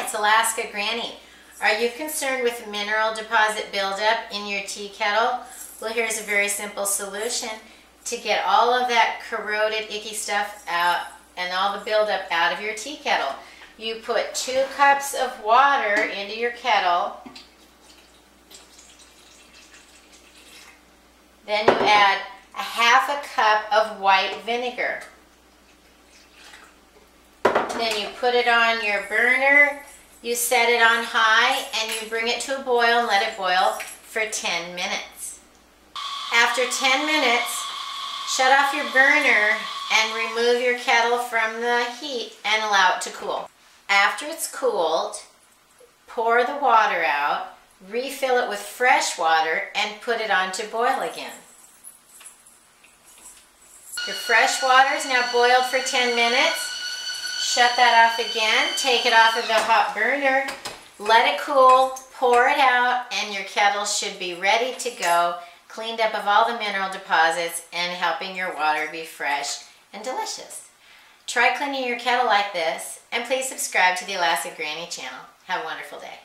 it's Alaska Granny. Are you concerned with mineral deposit buildup in your tea kettle? Well, here's a very simple solution to get all of that corroded, icky stuff out and all the buildup out of your tea kettle. You put 2 cups of water into your kettle. Then you add a 1/2 cup of white vinegar. Then you put it on your burner, you set it on high, and you bring it to a boil and let it boil for 10 minutes. After 10 minutes, shut off your burner and remove your kettle from the heat and allow it to cool. After it's cooled, pour the water out, refill it with fresh water, and put it on to boil again. Your fresh water is now boiled for 10 minutes. Shut that off again, take it off of the hot burner, let it cool, pour it out, and your kettle should be ready to go, cleaned up of all the mineral deposits and helping your water be fresh and delicious. Try cleaning your kettle like this, and please subscribe to the Alaska Granny channel. Have a wonderful day.